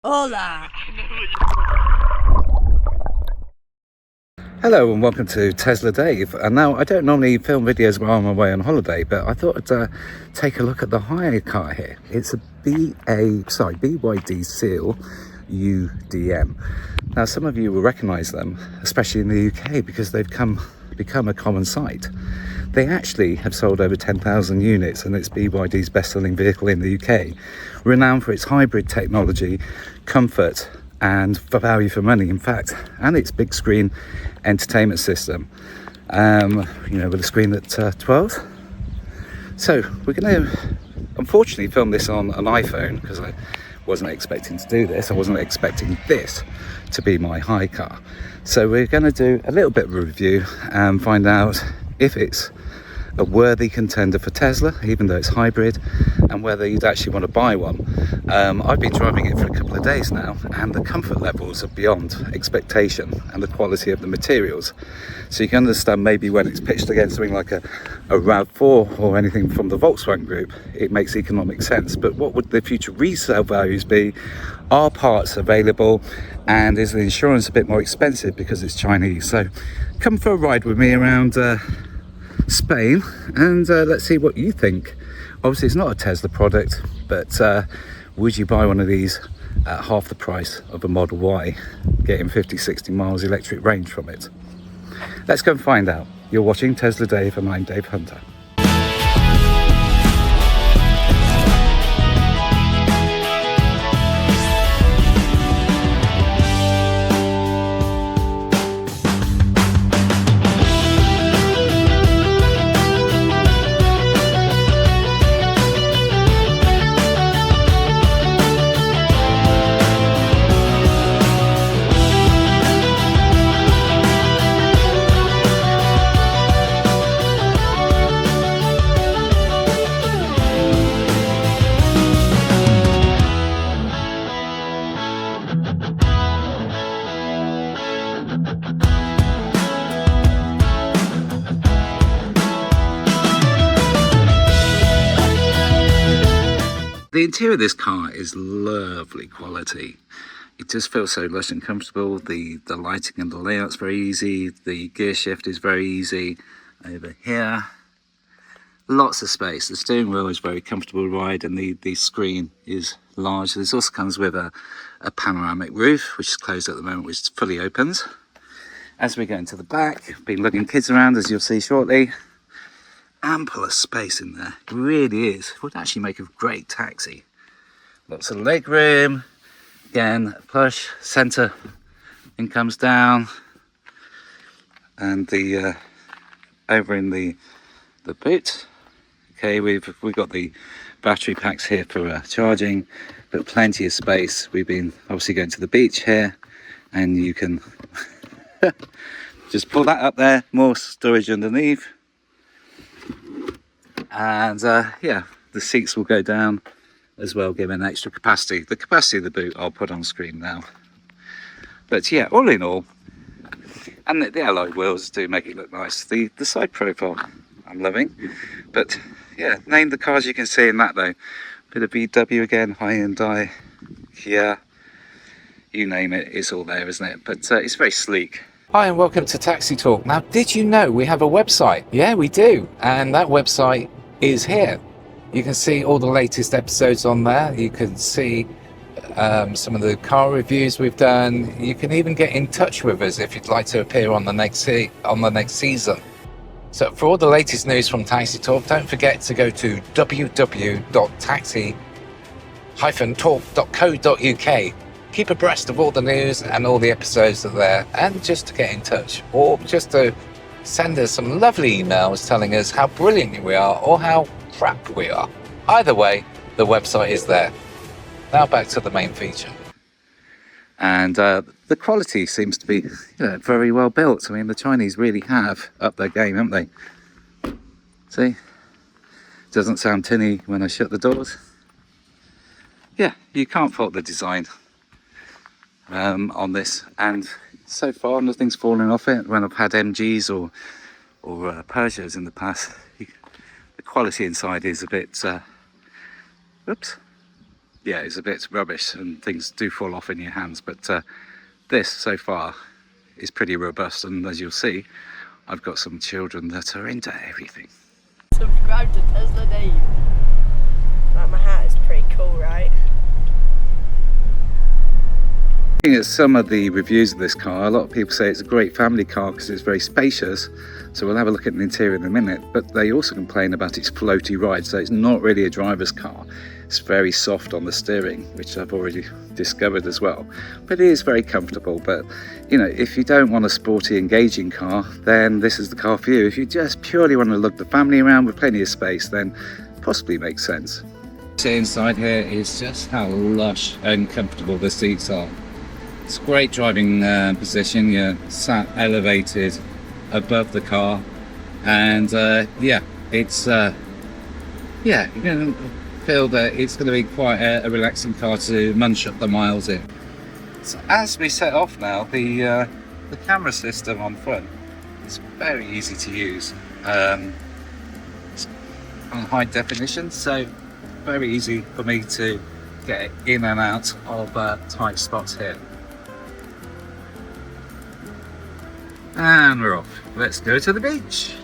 Hola! Hello and welcome to Tesla Dave. And now I don't normally film videos while I'm away on holiday, but I thought I'd take a look at the hire car here. It's a BYD Seal U. Now some of you will recognise them, especially in the UK, because they've become a common sight. They actually have sold over 10,000 units and it's BYD's best-selling vehicle in the UK, renowned for its hybrid technology, comfort and for value for money, in fact, and its big screen entertainment system, with a screen at 12. So we're going to unfortunately film this on an iPhone because I wasn't expecting to do this. I wasn't expecting this to be my hire car. So we're going to do a little bit of a review and find out if it's a worthy contender for Tesla, even though it's hybrid, and whether you'd actually want to buy one. I've been driving it for a couple of days now, and the comfort levels are beyond expectation, and the quality of the materials. So you can understand maybe when it's pitched against something like a RAV4 or anything from the Volkswagen group, it makes economic sense. But what would the future resale values be? Are parts available? And is the insurance a bit more expensive because it's Chinese? So come for a ride with me around Spain, and let's see what you think. Obviously it's not a Tesla product, but would you buy one of these at half the price of a Model Y, getting 50-60 miles electric range from it? Let's go and find out. You're watching Tesla Dave and I'm Dave Hunter. The interior of this car is lovely quality. It just feels so lush and comfortable. The lighting and the layout's very easy. The gear shift is very easy. Over here, lots of space. The steering wheel is very comfortable to ride, and the screen is large. This also comes with a panoramic roof, which is closed at the moment, which fully opens. As we go into the back, been lugging kids around, as you'll see shortly. Ample of space in there, it really is. Would actually make a great taxi. Lots of leg room. Again, plush center thing comes down, and the over in the boot. Okay, we've got the battery packs here for charging, but plenty of space. We've been obviously going to the beach here, and you can just pull that up there. More storage underneath. And yeah, the seats will go down as well, giving extra capacity. The capacity of the boot I'll put on screen now. But yeah, all in all, and the alloy wheels do make it look nice. The side profile I'm loving. But yeah, name the cars you can see in that though. Bit of VW again, Hyundai, Kia, you name it, it's all there, isn't it? But it's very sleek. Hi and welcome to Taxi Talk. Now, did you know we have a website? Yeah, we do. And that website is here. You can see all the latest episodes on there. You can see some of the car reviews we've done. You can even get in touch with us if you'd like to appear on the next season. So for all the latest news from Taxi Talk, don't forget to go to www.taxi-talk.co.uk. Keep abreast of all the news and all the episodes that are there, and just to get in touch, or just to send us some lovely emails telling us how brilliant we are or how crap we are. Either way, the website is there. Now back to the main feature. And the quality seems to be very well built. I mean, the Chinese really have upped their game, haven't they? See? Doesn't sound tinny when I shut the doors. Yeah, you can't fault the design on this, and so far nothing's fallen off it. When I've had MGs or Peugeots in the past, the quality inside is a bit oops, yeah, it's a bit rubbish and things do fall off in your hands, but this so far is pretty robust, and as you'll see, I've got some children that are into everything. Subscribe to Tesla Dave. Like, my hat is pretty cool, right? Looking at some of the reviews of this car, a lot of people say it's a great family car because it's very spacious, so we'll have a look at the interior in a minute, but they also complain about its floaty ride, so it's not really a driver's car. It's very soft on the steering, which I've already discovered as well, but it is very comfortable. But you know, if you don't want a sporty, engaging car, then this is the car for you. If you just purely want to lug the family around with plenty of space, then possibly makes sense. See inside here is just how lush and comfortable the seats are. It's a great driving position. You're sat elevated above the car, and yeah, it's you're going to feel that it's going to be quite a relaxing car to munch up the miles in. So as we set off now, the camera system on front is very easy to use. It's on high definition, so very easy for me to get in and out of tight spots here. And we're off. Let's go to the beach.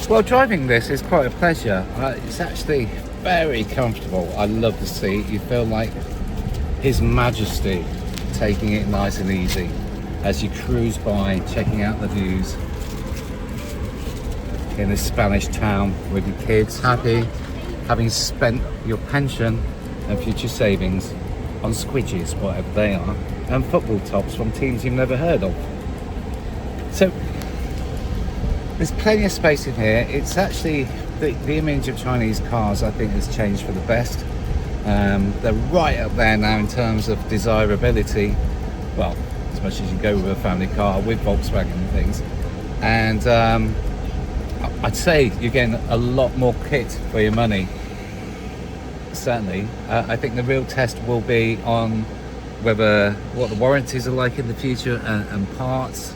Well, driving this is quite a pleasure. It's actually very comfortable. I love the seat. You feel like His Majesty taking it nice and easy as you cruise by, checking out the views in this Spanish town with your kids, happy, having spent your pension and future savings on squidges, whatever they are, and football tops from teams you've never heard of. So there's plenty of space in here. It's actually the image of Chinese cars, I think, has changed for the best. They're right up there now in terms of desirability. Well, as much as you go with a family car with Volkswagen and things. And I'd say you're getting a lot more kit for your money. Certainly. I think the real test will be on what the warranties are like in the future, and parts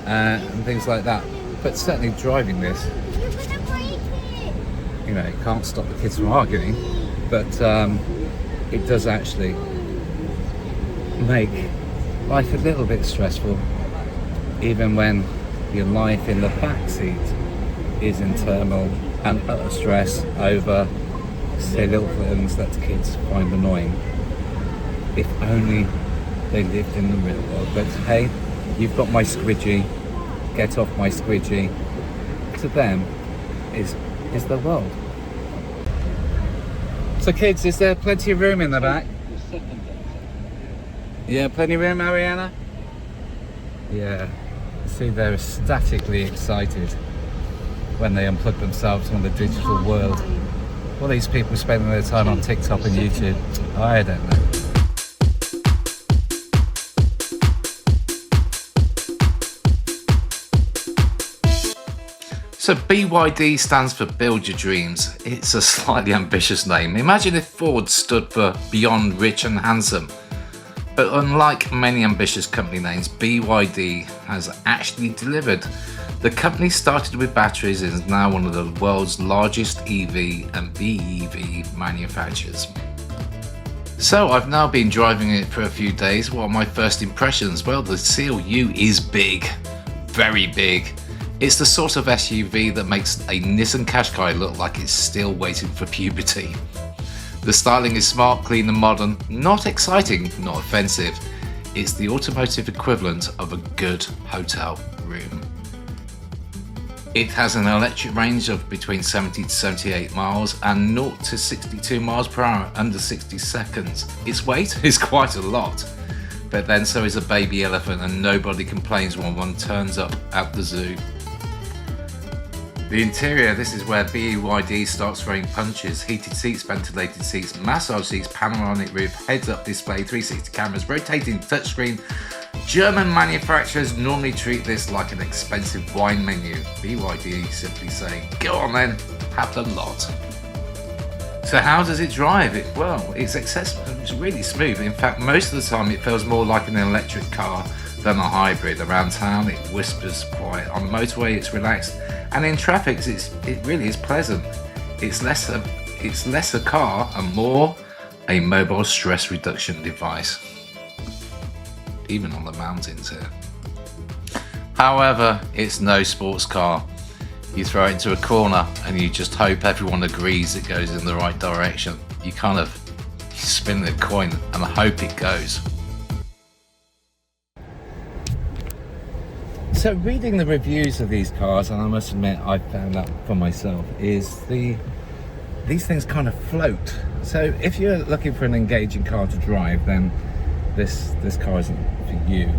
and things like that. But certainly driving this, you know, it can't stop the kids from arguing, but it does actually make life a little bit stressful, even when your life in the back seat is in turmoil and utter stress over silly little things that kids find annoying. If only they lived in the real world. But hey, you've got my squidgy, get off my squidgy. To them is the world. So kids, is there plenty of room in the back? Yeah, plenty of room, Ariana? Yeah. See, they're ecstatically excited when they unplug themselves from the digital world. Well, these people spending their time on TikTok and YouTube, I don't know. So BYD stands for Build Your Dreams. It's a slightly ambitious name. Imagine if Ford stood for Beyond Rich and Handsome. But unlike many ambitious company names, BYD has actually delivered. The company started with batteries and is now one of the world's largest EV and BEV manufacturers. So I've now been driving it for a few days. What are my first impressions? Well, the Seal U is big, very big. It's the sort of SUV that makes a Nissan Qashqai look like it's still waiting for puberty. The styling is smart, clean and modern, not exciting, not offensive. It's the automotive equivalent of a good hotel room. It has an electric range of between 70 to 78 miles and 0 to 62 miles per hour under 60 seconds. Its weight is quite a lot, but then so is a baby elephant, and nobody complains when one turns up at the zoo. The interior, this is where BYD starts throwing punches. Heated seats, ventilated seats, massage seats, panoramic roof, heads-up display, 360 cameras, rotating touchscreen. German manufacturers normally treat this like an expensive wine menu. BYD simply say, go on then, have the lot. So how does it drive? It's accessible, it's really smooth. In fact, most of the time it feels more like an electric car than a hybrid. Around town it whispers quiet. On the motorway it's relaxed. And in traffic, it really is pleasant. It's less it's less a car and more a mobile stress reduction device, even on the mountains here. However, it's no sports car. You throw it into a corner and you just hope everyone agrees it goes in the right direction. You kind of spin the coin and hope it goes. So reading the reviews of these cars, and I must admit I found that for myself, is these things kind of float. So if you're looking for an engaging car to drive, then this car isn't for you.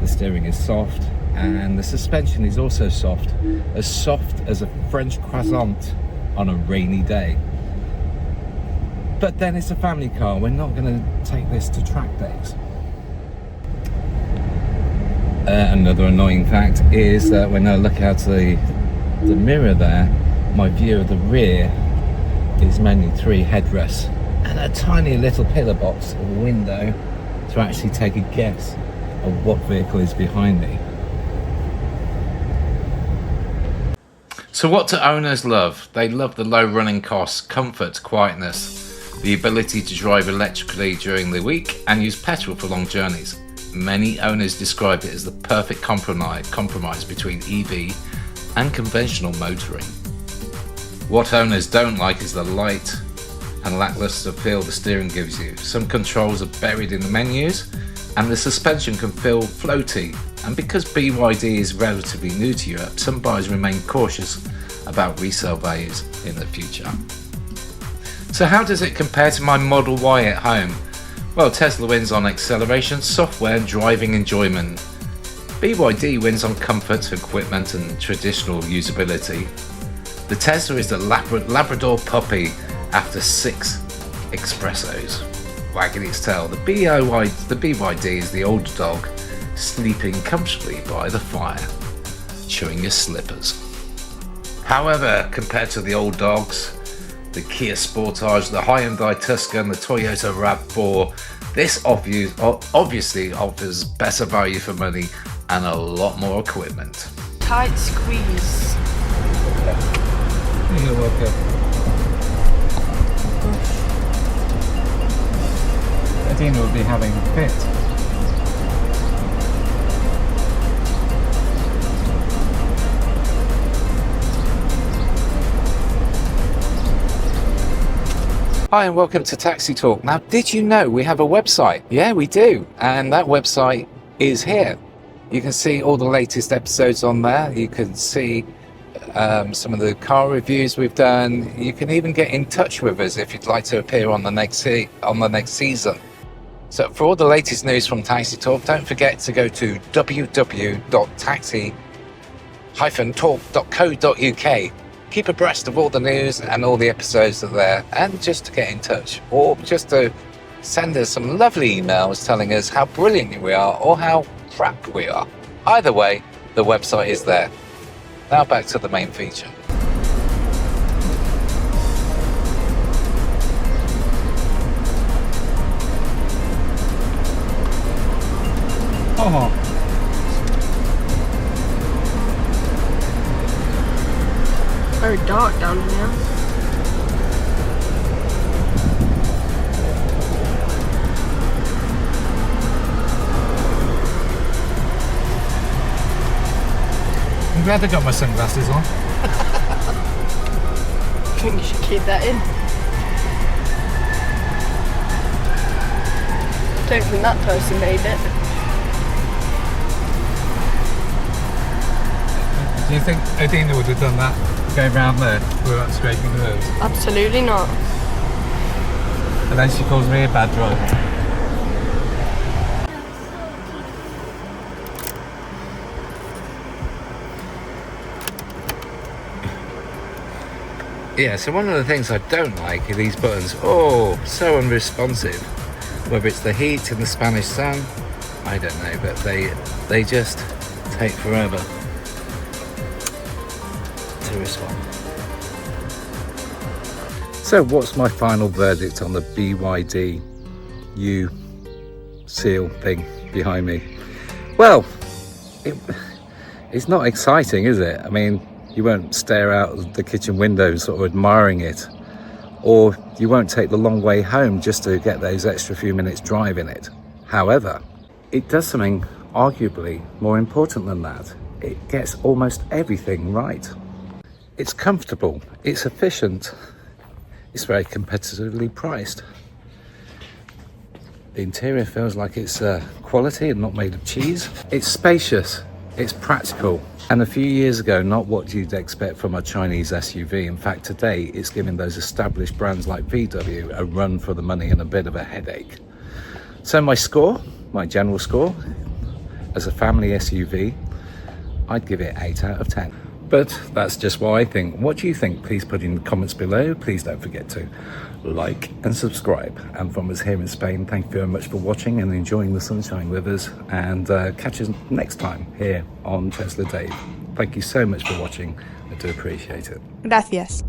The steering is soft and the suspension is also soft as a French croissant on a rainy day. But then it's a family car. We're not going to take this to track days. Another annoying fact is that when I look out the mirror there, my view of the rear is mainly 3 headrests and a tiny little pillar box or window to actually take a guess of what vehicle is behind me. So what do owners love? They love the low running costs, comfort, quietness, the ability to drive electrically during the week and use petrol for long journeys. Many owners describe it as the perfect compromise between EV and conventional motoring. What owners don't like is the light and lackluster feel the steering gives you. Some controls are buried in the menus and the suspension can feel floaty. And because BYD is relatively new to Europe, some buyers remain cautious about resale values in the future. So how does it compare to my Model Y at home? Well, Tesla wins on acceleration, software and driving enjoyment. BYD wins on comfort, equipment and traditional usability. The Tesla is the Labrador puppy after 6 espressos, wagging its tail. The BYD is the older dog, sleeping comfortably by the fire, chewing his slippers. However, compared to the old dogs, the Kia Sportage, the Hyundai Tucson, the Toyota RAV4, this obviously offers better value for money and a lot more equipment. Tight squeeze. You're welcome. Adina will be having a fit. Hi and welcome to Taxi Talk. Now, did you know we have a website? Yeah, we do. And that website is here. You can see all the latest episodes on there. You can see some of the car reviews we've done. You can even get in touch with us if you'd like to appear on the next season. So for all the latest news from Taxi Talk, don't forget to go to www.taxi-talk.co.uk. Keep abreast of all the news and all the episodes are there, and just to get in touch or just to send us some lovely emails telling us how brilliant we are or how crap we are. Either way, the website is there. Now back to the main feature. Oh. Very dark down here. I'm glad I got my sunglasses on. I think you should keep that in. Don't think that person made it. Do you think Adina would have done that? Going round there without scraping the roads? Absolutely not. And then she calls me a bad driver. Yeah, so one of the things I don't like are these buttons. Oh, so unresponsive. Whether it's the heat in the Spanish sun, I don't know, but they just take forever to respond. So what's my final verdict on the BYD U Seal thing behind me? Well, it's not exciting, is it? I mean, you won't stare out the kitchen window sort of admiring it or you won't take the long way home just to get those extra few minutes drive in it. However, it does something arguably more important than that. It gets almost everything right. It's comfortable, it's efficient, it's very competitively priced. The interior feels like it's quality and not made of cheese. It's spacious, it's practical, and a few years ago, not what you'd expect from a Chinese SUV. In fact, today it's giving those established brands like VW a run for the money and a bit of a headache. So my general score, as a family SUV, I'd give it 8 out of 10. But that's just what I think. What do you think? Please put in the comments below. Please don't forget to like and subscribe. And from us here in Spain, thank you very much for watching and enjoying the sunshine with us. And catch us next time here on Tesla Dave. Thank you so much for watching. I do appreciate it. Gracias.